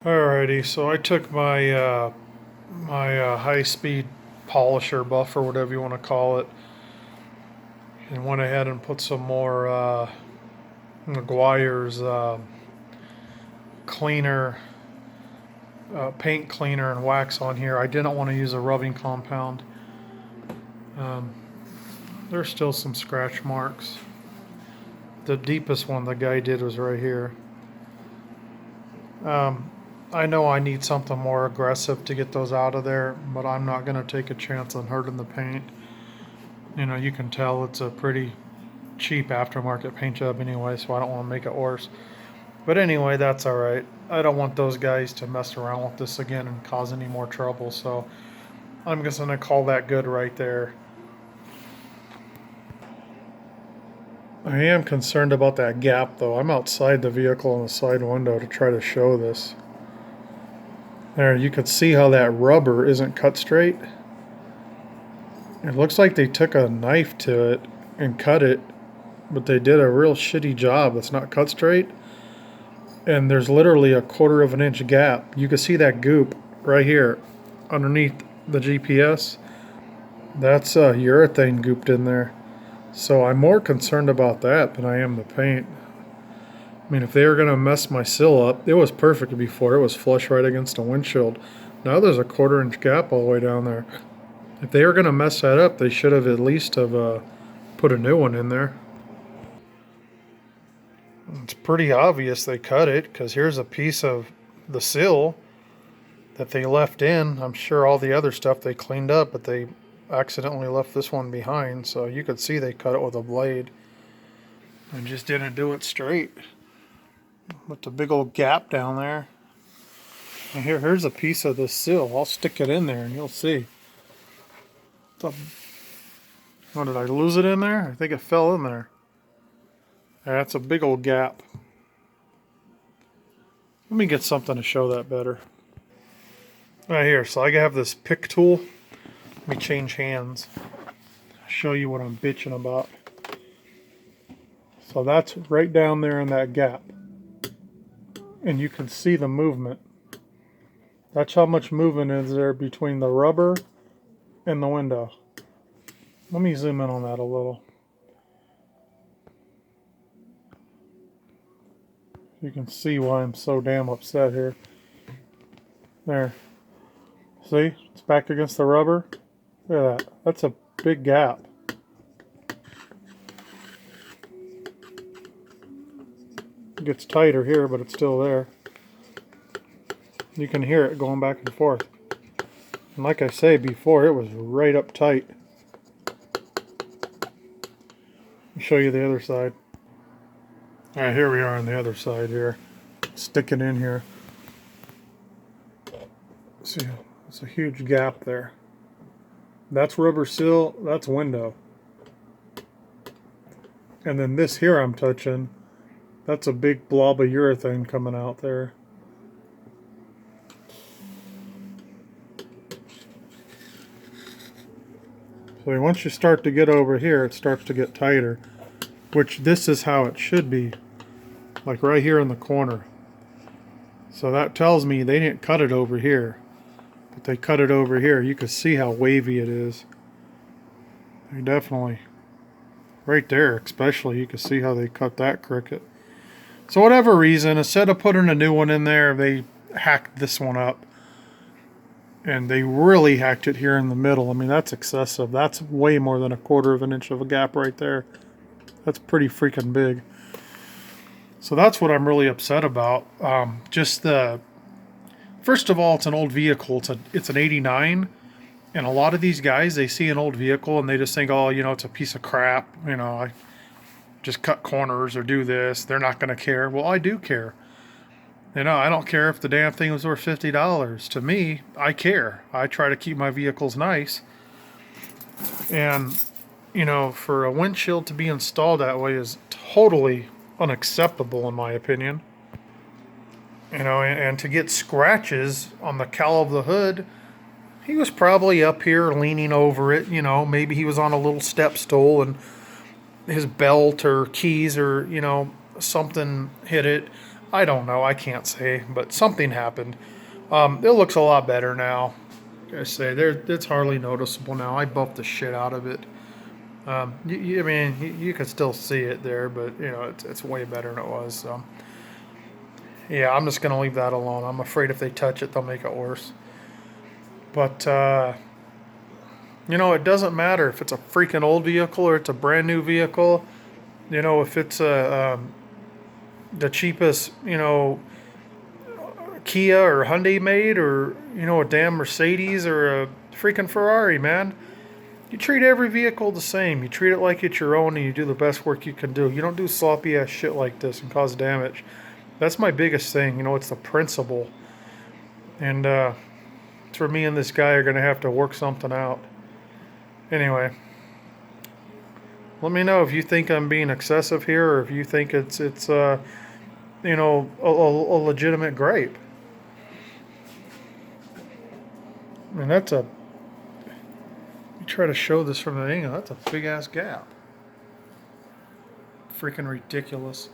Alrighty, so I took my high-speed polisher buff or whatever you want to call it, and went ahead and put some more Meguiar's cleaner, paint cleaner and wax on here. I didn't want to use a rubbing compound. Um, there's still some scratch marks. The deepest one the guy did was right here. Um, I know I need something more aggressive to get those out of there, but I'm not going to take a chance on hurting the paint. You know, you can tell it's a pretty cheap aftermarket paint job anyway, so I don't want to make it worse. But anyway, that's alright. I don't want those guys to mess around with this again and cause any more trouble, so I'm just going to call that good right there. I am concerned about that gap though. I'm outside the vehicle in the side window to try to show this. There, you could see how that rubber isn't cut straight. It looks like they took a knife to it and cut it, but they did a real shitty job. It's not cut straight. And there's literally a 1/4 of an inch gap. You can see that goop right here underneath the GPS. That's urethane gooped in there. So I'm more concerned about that than I am the paint. I mean, if they were going to mess my sill up, it was perfect before. It was flush right against the windshield. Now there's a 1/4 inch gap all the way down there. If they were going to mess that up, they should have at least have put a new one in there. It's pretty obvious they cut it, because here's a piece of the sill that they left in. I'm sure all the other stuff they cleaned up, but they accidentally left this one behind, so you could see they cut it with a blade and just didn't do it straight. With the big old gap down there. And here's a piece of this sill. I'll stick it in there and you'll see. Oh, did I lose it in there? I think it fell in there. That's a big old gap. Let me get something to show that better. Right here, so I have this pick tool. Let me change hands. Show you what I'm bitching about. So that's right down there in that gap. And you can see the movement. That's how much movement is there between the rubber and the window. Let me zoom in on that a little. You can see why I'm so damn upset here. There. See? It's back against the rubber. Look at that. That's a big gap. It gets tighter here, but it's still there. You can hear it going back and forth. And like I say before, it was right up tight. Let me show you the other side. Alright, here we are on the other side here. Stick it in here. See, it's a huge gap there. That's rubber sill, that's window. And then this here I'm touching, that's a big blob of urethane coming out there. So once you start to get over here, it starts to get tighter, which this is how it should be, like right here in the corner. So that tells me they didn't cut it over here, but they cut it over here. You can see how wavy it is. They definitely, right there especially, you can see how they cut that cricket. So whatever reason, instead of putting a new one in there, they hacked this one up. And they really hacked it here in the middle. I mean, that's excessive. That's way more than a 1/4 of an inch of a gap right there. That's pretty freaking big. So that's what I'm really upset about. Just the... First of all, it's an old vehicle. It's an 89. And a lot of these guys, they see an old vehicle and they just think, oh, you know, it's a piece of crap. You know, I just cut corners or do this. They're not going to care. Well, I do care. You know, I don't care if the damn thing was worth $50. To me, I care. I try to keep my vehicles nice. And, you know, for a windshield to be installed that way is totally unacceptable in my opinion. You know, and to get scratches on the cowl of the hood, he was probably up here leaning over it. You know, maybe he was on a little step stool and his belt or keys or, you know, something hit it. I don't know. I can't say, but something happened. It looks a lot better now. I say it's hardly noticeable now. I buffed the shit out of it. I mean, you can still see it there, but you know it's way better than it was. So yeah, I'm just gonna leave that alone. I'm afraid if they touch it, they'll make it worse. But you know, it doesn't matter if it's a freaking old vehicle or it's a brand new vehicle. You know, if it's the cheapest, you know, Kia or Hyundai made, or you know, a damn Mercedes or a freaking Ferrari, man. You treat every vehicle the same. You treat it like it's your own, and you do the best work you can do. You don't do sloppy ass shit like this and cause damage. That's my biggest thing. You know, it's the principle. And it's where me and this guy are gonna have to work something out. Anyway, let me know if you think I'm being excessive here, or if you think it's you know, a legitimate grape. I mean, that's a. You try to show this from the angle. That's a big ass gap. Freaking ridiculous.